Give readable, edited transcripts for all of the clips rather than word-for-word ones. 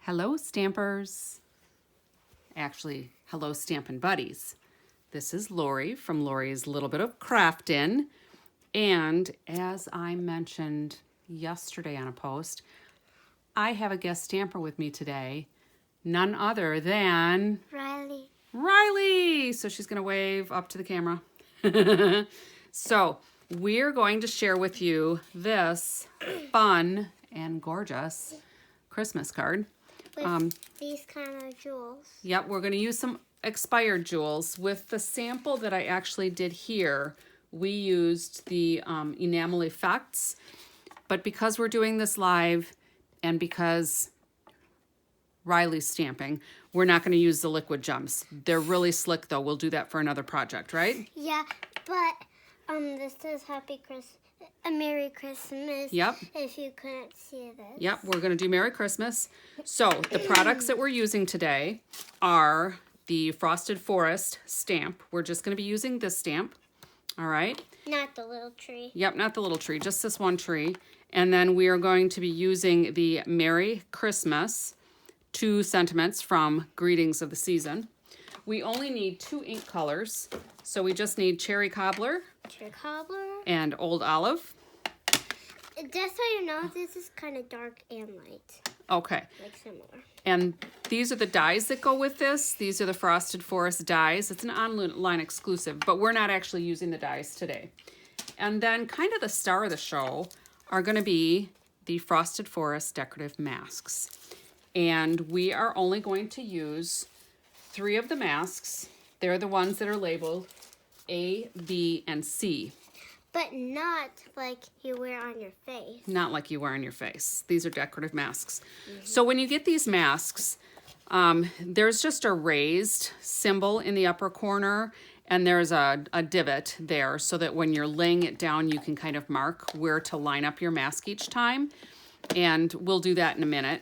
Hello, Stampers. Actually, hello, Stampin' Buddies. This is Lori from Lori's Little Bit of Craftin'. And as I mentioned yesterday on a post, I have a guest stamper with me today, none other than Rylie. Rylie. So she's going to wave up to the camera. So we're going to share with you this fun and gorgeous Christmas card. With these kind of jewels. Yep, we're going to use some expired jewels. With the sample that I actually did here, we used the enamel effects. But because we're doing this live and because Rylie's stamping, we're not going to use the liquid gems. They're really slick though. We'll do that for another project, right? Yeah, but this says a Merry Christmas. Yep. If you couldn't see this. Yep, we're going to do Merry Christmas. So the products that we're using today are the Frosted Forest stamp. We're just going to be using this stamp. All right. Not the little tree. Yep, not the little tree, just this one tree. And then we are going to be using the Merry Christmas 2 sentiments from Greetings of the Season. We only need 2 ink colors. So we just need Cherry Cobbler. Cherry Cobbler. And Old Olive. Just so you know, this is kind of dark and light. Okay. Like similar. And these are the dies that go with this. These are the Frosted Forest dies. It's an online exclusive, but we're not actually using the dies today. And then kind of the star of the show are going to be the Frosted Forest decorative masks. And we are only going to use 3 of the masks. They're the ones that are labeled A, B, and C. But not like you wear on your face. Not like you wear on your face. These are decorative masks. So when you get these masks, there's just a raised symbol in the upper corner, and there's a divot there so that when you're laying it down, you can kind of mark where to line up your mask each time. And we'll do that in a minute.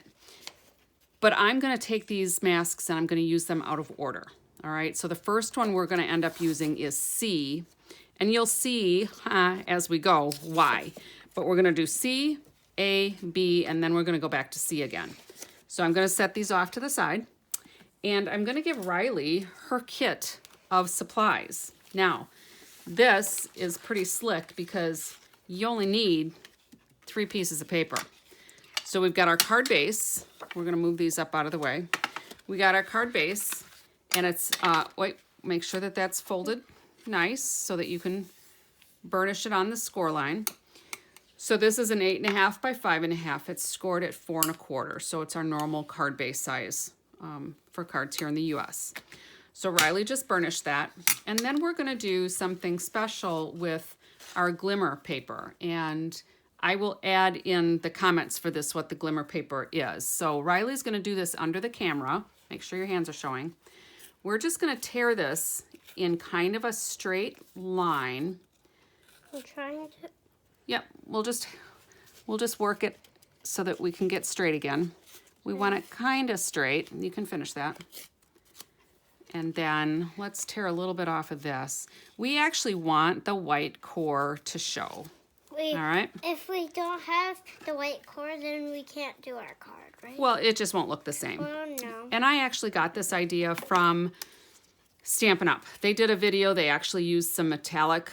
But I'm going to take these masks and I'm going to use them out of order. All right, so the first one we're going to end up using is C. And you'll see as we go why. But we're going to do C, A, B, and then we're going to go back to C again. So I'm going to set these off to the side. And I'm going to give Rylie her kit of supplies. Now, this is pretty slick because you only need 3 pieces of paper. So we've got our card base. We're going to move these up out of the way. We got our card base. And it's, make sure that that's folded nice so that you can burnish it on the score line. So this is an 8.5 by 5.5. It's scored at 4 1/4. So it's our normal card base size for cards here in the US. So Rylie just burnished that. And then we're going to do something special with our glimmer paper. And I will add in the comments for this what the glimmer paper is. So Rylie's going to do this under the camera. Make sure your hands are showing. We're just going to tear this in kind of a straight line. I'm trying to. Yep, we'll just work it so that we can get straight again. We want it kind of straight. You can finish that. And then let's tear a little bit off of this. We actually want the white core to show. Wait, all right. If we don't have the white core, then we can't do our card, right? Well, it just won't look the same. Oh, no. And I actually got this idea from Stampin' Up. They did a video. They actually used some metallic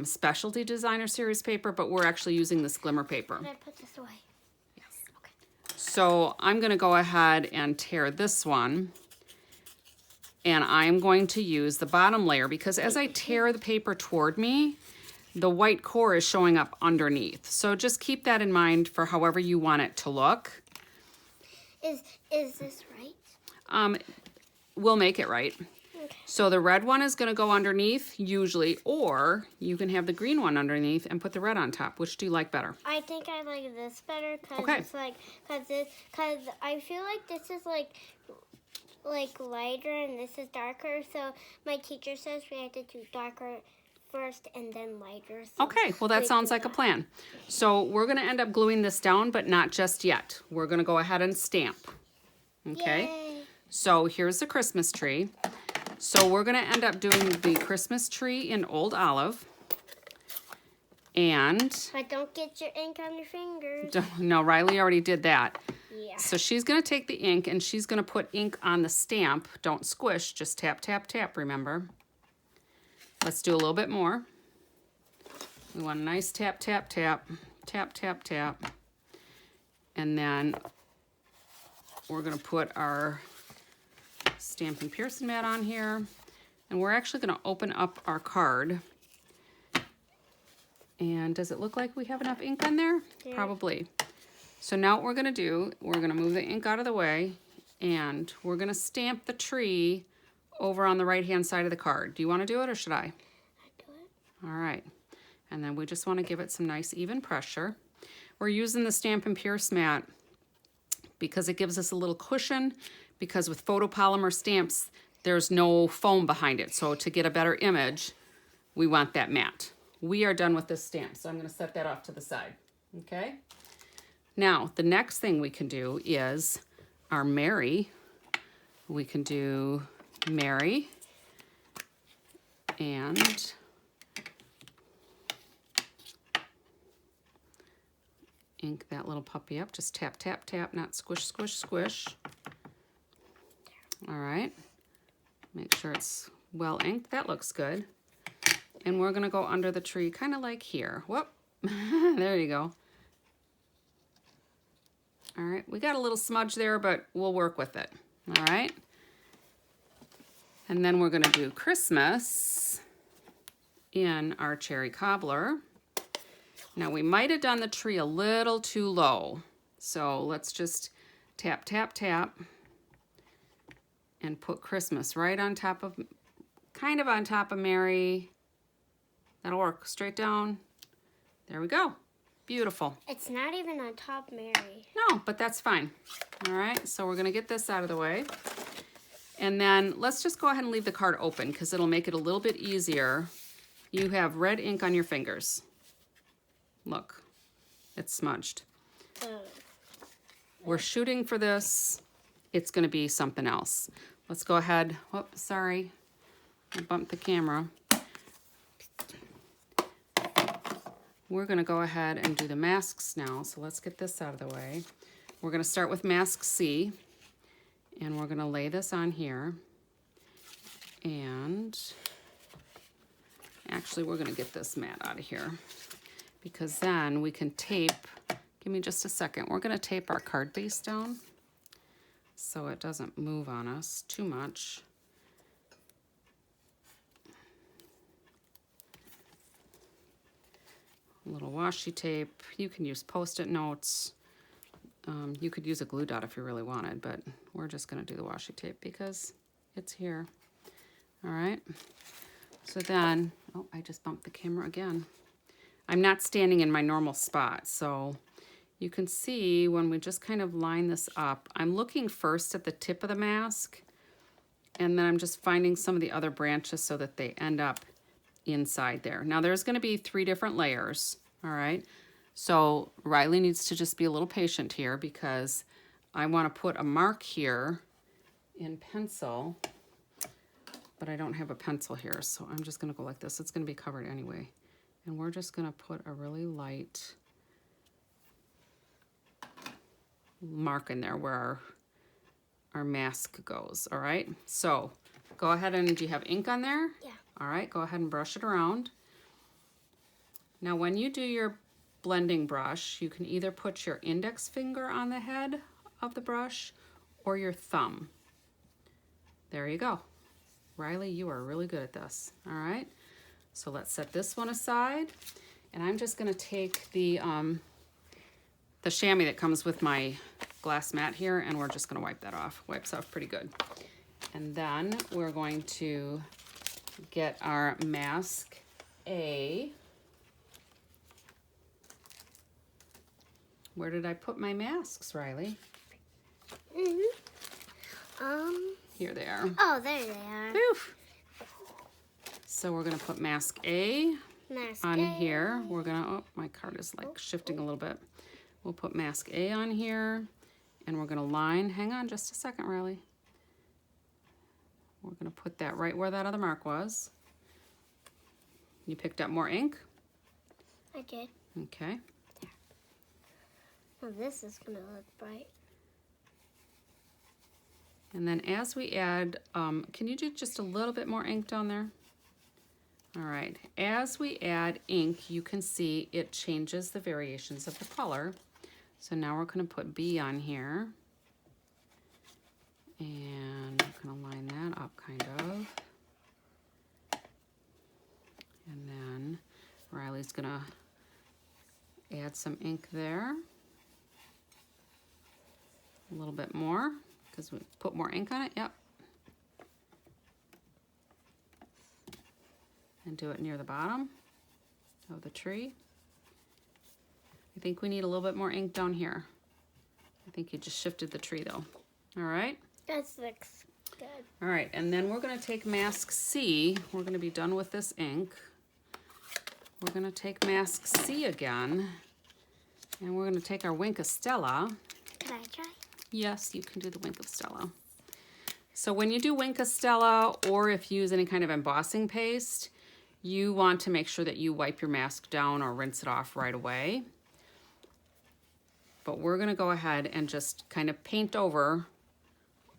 specialty designer series paper, but we're actually using this glimmer paper. Can I put this away? Yes. Okay. So I'm going to go ahead and tear this one. And I'm going to use the bottom layer because as I tear the paper toward me, the white core is showing up underneath. So just keep that in mind for however you want it to look. Is this right? We'll make it right. Okay. So the red one is going to go underneath usually, or you can have the green one underneath and put the red on top. Which do you like better? I think I like this better because okay. It's like because I feel like this is like lighter and this is darker. So my teacher says we have to do darker first and then lighter. So okay, well that sounds like a plan. So we're going to end up gluing this down, but not just yet. We're going to go ahead and stamp. Okay. Yay. So here's the Christmas tree. So we're going to end up doing the Christmas tree in Old Olive. And But don't get your ink on your fingers. no, Rylie already did that. Yeah. So she's going to take the ink and she's going to put ink on the stamp. Don't squish, just tap, tap, tap, remember. Let's do a little bit more. We want a nice tap, tap, tap, tap, tap, tap. And then we're going to put our Stampin' Pearson mat on here. And we're actually going to open up our card. And does it look like we have enough ink on there? Yeah. Probably. So now what we're going to do, we're going to move the ink out of the way, and we're going to stamp the tree over on the right-hand side of the card. Do you want to do it, or should I? I do it. All right. And then we just want to give it some nice even pressure. We're using the Stampin' Pierce mat because it gives us a little cushion, because with photopolymer stamps, there's no foam behind it. So to get a better image, we want that mat. We are done with this stamp, so I'm going to set that off to the side. Okay? Now, the next thing we can do is our Mary. We can do Mary and ink that little puppy up. Just tap, tap, tap, not squish, squish, squish. All right. Make sure it's well inked. That looks good. And we're going to go under the tree, kind of like here. Whoop. There you go. All right. We got a little smudge there, but we'll work with it. All right. And then we're going to do Christmas in our cherry cobbler. Now, we might have done the tree a little too low. So let's just tap, tap, tap, and put Christmas right on top of, kind of on top of Mary. That'll work. Straight down. There we go. Beautiful. It's not even on top, Mary. No, but that's fine. All right, so we're going to get this out of the way. And then let's just go ahead and leave the card open because it'll make it a little bit easier. You have red ink on your fingers. Look, it's smudged. We're shooting for this. It's going to be something else. Let's go ahead. Whoops, sorry. I bumped the camera. We're going to go ahead and do the masks now. So let's get this out of the way. We're going to start with mask C. And we're going to lay this on here. And actually, we're going to get this mat out of here, because then we can tape. Give me just a second. We're going to tape our card base down so it doesn't move on us too much. A little washi tape. You can use Post-it notes. You could use a glue dot if you really wanted, but we're just going to do the washi tape because it's here. All right. So then, oh, I just bumped the camera again. I'm not standing in my normal spot, so you can see when we just kind of line this up, I'm looking first at the tip of the mask, and then I'm just finding some of the other branches so that they end up inside there. Now there's going to be 3 different layers, all right? So Rylie needs to just be a little patient here because I want to put a mark here in pencil, but I don't have a pencil here, so I'm just going to go like this. It's going to be covered anyway. And we're just going to put a really light mark in there where our mask goes, all right? So go ahead and, do you have ink on there? Yeah. All right, go ahead and brush it around. Now when you do your blending brush, you can either put your index finger on the head of the brush or your thumb. There you go. Rylie, you are really good at this. All right, so let's set this one aside, and I'm just going to take the chamois that comes with my glass mat here, and we're just going to wipe that off. Wipes off pretty good. And then we're going to get our mask A. Where did I put my masks, Rylie? Here they are. Oh, there they are. Whew. So we're gonna put mask A on here. We're gonna, oh, my card is like shifting a little bit. We'll put mask A on here, and we're gonna line, hang on just a second, Rylie. We're gonna put that right where that other mark was. You picked up more ink? I did. Okay. Well, this is gonna look bright. And then as we add, can you do just a little bit more ink down there? All right, as we add ink, you can see it changes the variations of the color. So now we're gonna put B on here. And we're gonna line that up kind of. And then Riley's gonna add some ink there. A little bit more, because we put more ink on it, yep. And do it near the bottom of the tree. I think we need a little bit more ink down here. I think you just shifted the tree though. All right. That looks good. All right, and then we're gonna take mask C. We're gonna be done with this ink. We're gonna take mask C again, and we're gonna take our Wink of Stella. Can I try? Yes, you can do the Wink of Stella. So when you do Wink of Stella, or if you use any kind of embossing paste, you want to make sure that you wipe your mask down or rinse it off right away. But we're gonna go ahead and just kind of paint over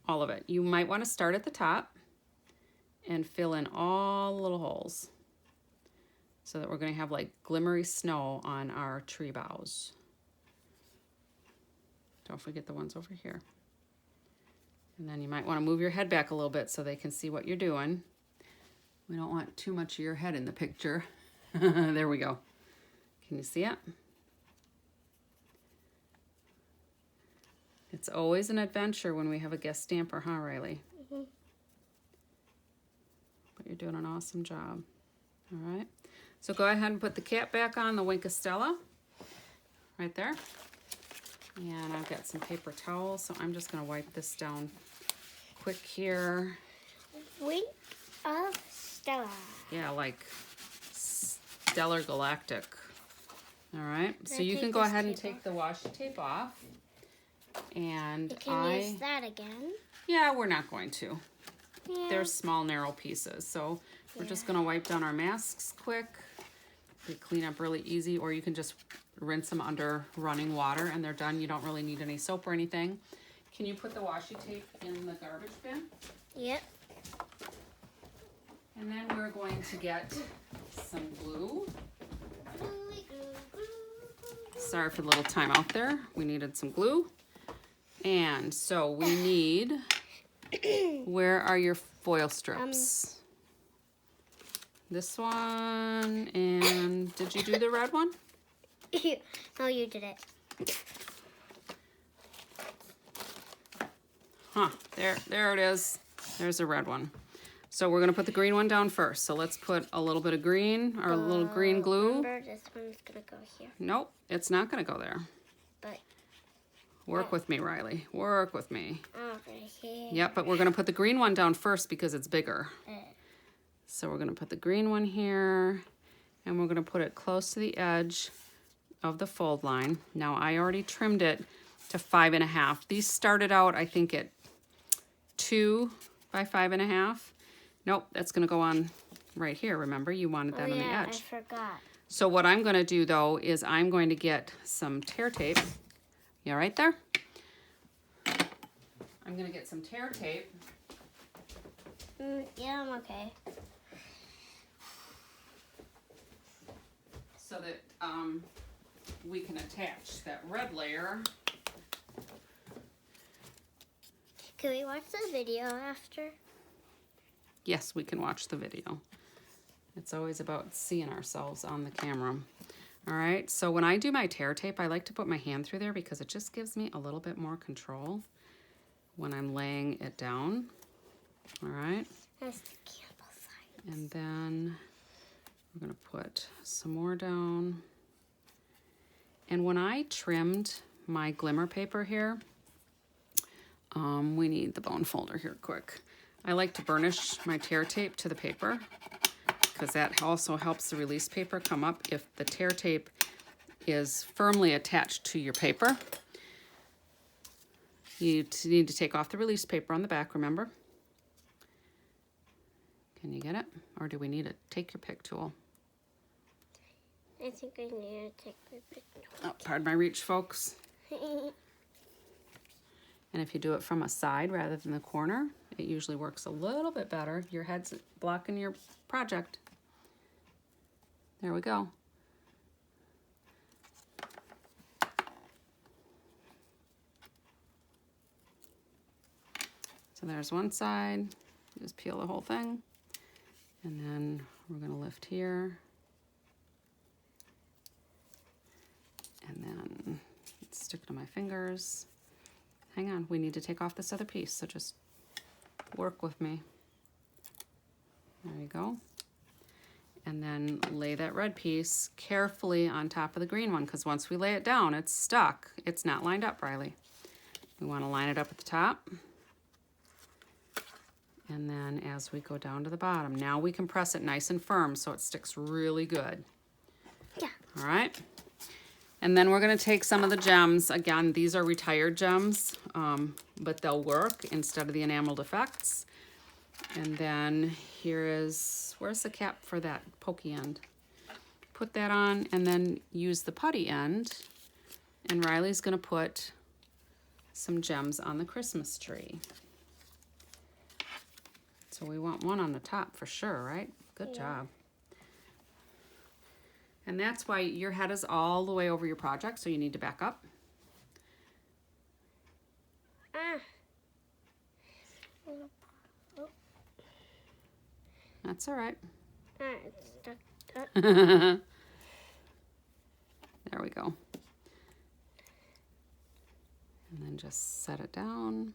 all of it. You might want to start at the top and fill in all the little holes so that we're going to have like glimmery snow on our tree boughs. Don't forget the ones over here. And then you might want to move your head back a little bit so they can see what you're doing. We don't want too much of your head in the picture. There we go. Can you see it? It's always an adventure when we have a guest stamper, huh, Rylie? Mm-hmm. But you're doing an awesome job. All right. So go ahead and put the cap back on the Wink of Stella. Right there. And I've got some paper towels, so I'm just going to wipe this down quick here. Wink of Stella. Yeah, like Stellar Galactic. All right. So Can I you take can go this ahead and tape take off? the washi tape off. And You can use that again. Yeah, we're not going to. Yeah. They're small, narrow pieces. So we're just going to wipe down our masks quick. They clean up really easy, or you can just rinse them under running water and they're done. You don't really need any soap or anything. Can you put the washi tape in the garbage bin? Yep. And then we're going to get some glue. Sorry for the little time out there. We needed some glue. And so we need, where are your foil strips? This one, and did you do the red one? No, you did it. Huh, there it is. There's a red one. So we're gonna put the green one down first. So let's put a little bit of green, or a little green glue. Remember, this one's gonna go here. Nope, it's not gonna go there. But Work with me, Rylie. Work with me. over here. Yep, but we're gonna put the green one down first because it's bigger. So we're gonna put the green one here, and we're gonna put it close to the edge of the fold line. Now I already trimmed it to 5.5. These started out, I think, at 2 by 5.5. Nope, that's gonna go on right here. Remember, you wanted that on the edge. I forgot. So what I'm gonna do though is I'm going to get some tear tape. You all right there? I'm gonna get some tear tape. Yeah, I'm okay. So that we can attach that red layer. Can we watch the video after? Yes, we can watch the video. It's always about seeing ourselves on the camera. All right, so when I do my tear tape, I like to put my hand through there because it just gives me a little bit more control when I'm laying it down. All right. That's the candle side. And then we're gonna put some more down. And when I trimmed my glimmer paper here, we need the bone folder here quick. I like to burnish my tear tape to the paper because that also helps the release paper come up if the tear tape is firmly attached to your paper. You need to take off the release paper on the back, remember? Can you get it? Or do we need to take your pick tool? I think I need to take my picture. Oh, pardon my reach, folks. And if you do it from a side rather than the corner, it usually works a little bit better. Your head's blocking your project. There we go. So there's one side. Just peel the whole thing. And then we're going to lift here. And then stick to my fingers. Hang on, we need to take off this other piece, so just work with me. There you go. And then lay that red piece carefully on top of the green one, because once we lay it down, it's stuck. It's not lined up, Rylie. We want to line it up at the top. And then as we go down to the bottom, now we can press it nice and firm so it sticks really good. Yeah. All right. And then we're going to take some of the gems. Again, these are retired gems, but they'll work instead of the enameled effects. And then here is, where's the cap for that pokey end? Put that on and then use the putty end. And Riley's going to put some gems on the Christmas tree. So we want one on the top for sure, right? Good job. And that's why your head is all the way over your project, so you need to back up. That's all right. It's stuck. There we go. And then just set it down.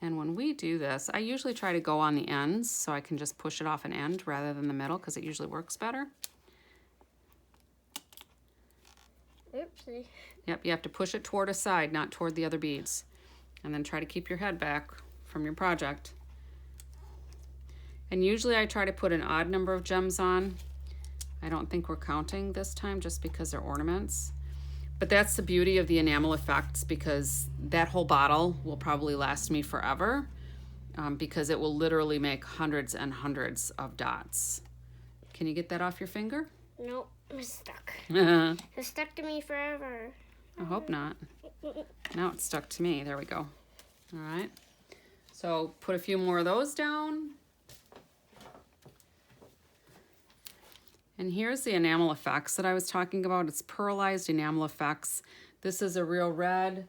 And when we do this, I usually try to go on the ends so I can just push it off an end rather than the middle, because it usually works better. Oopsie. Yep, you have to push it toward a side, not toward the other beads. And then try to keep your head back from your project. And usually I try to put an odd number of gems on. I don't think we're counting this time just because they're ornaments. But that's the beauty of the enamel effects, because that whole bottle will probably last me forever, because it will literally make hundreds and hundreds of dots. Can you get that off your finger? Nope, it's stuck. I It's stuck to me forever. hope not. Now it's stuck to me. There we go. All right. So put a few more of those down. And here's the enamel effects that I was talking about. It's Pearlized Enamel Effects. This is a real red.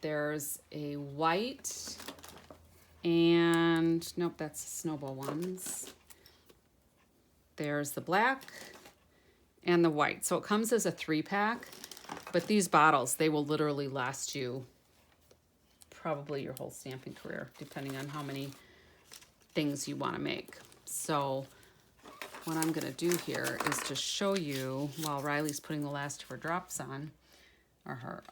There's a white. And, nope, that's the snowball ones. There's the black and the white. So it comes as a 3-pack. But these bottles, they will literally last you probably your whole stamping career, depending on how many things you want to make. So what I'm going to do here is to show you, while Riley's putting the last of her drops on, or her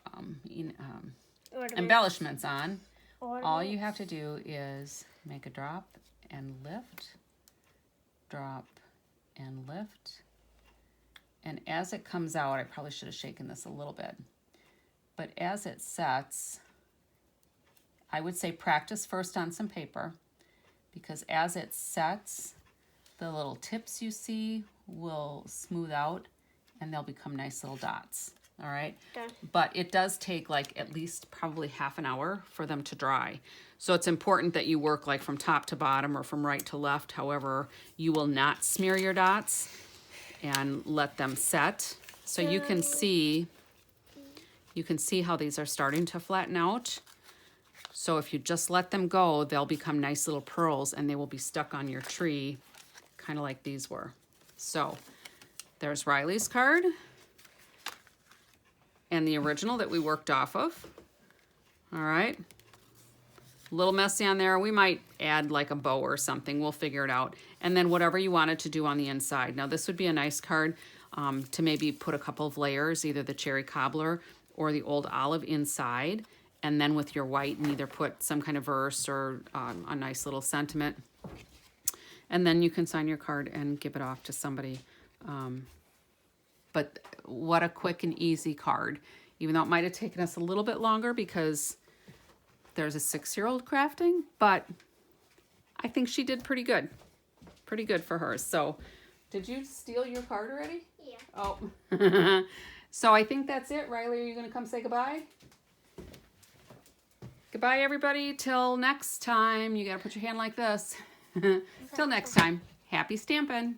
embellishments on, all you have to do is make a drop and lift, drop and lift. And as it comes out, I probably should have shaken this a little bit, but as it sets, I would say practice first on some paper, because as it sets, the little tips you see will smooth out and they'll become nice little dots. All right. Done. But it does take like at least probably half an hour for them to dry. So it's important that you work like from top to bottom or from right to left. However, you will not smear your dots, and let them set. So you can see how these are starting to flatten out. So if you just let them go, they'll become nice little pearls and they will be stuck on your tree, kind of like these were. So there's Riley's card and the original that we worked off of. All right. A little messy on there. We might add like a bow or something. We'll figure it out. And then whatever you wanted to do on the inside. Now this would be a nice card to maybe put a couple of layers, either the cherry cobbler or the old olive inside. And then with your white, and either put some kind of verse or a nice little sentiment. And then you can sign your card and give it off to somebody. But what a quick and easy card. Even though it might have taken us a little bit longer because there's a 6-year-old crafting, but I think she did pretty good. Pretty good for hers. So, did you steal your card already? Yeah. Oh. So I think that's it. Rylie, are you going to come say goodbye? Goodbye, everybody. Till next time. You got to put your hand like this. Till next time. Happy stamping.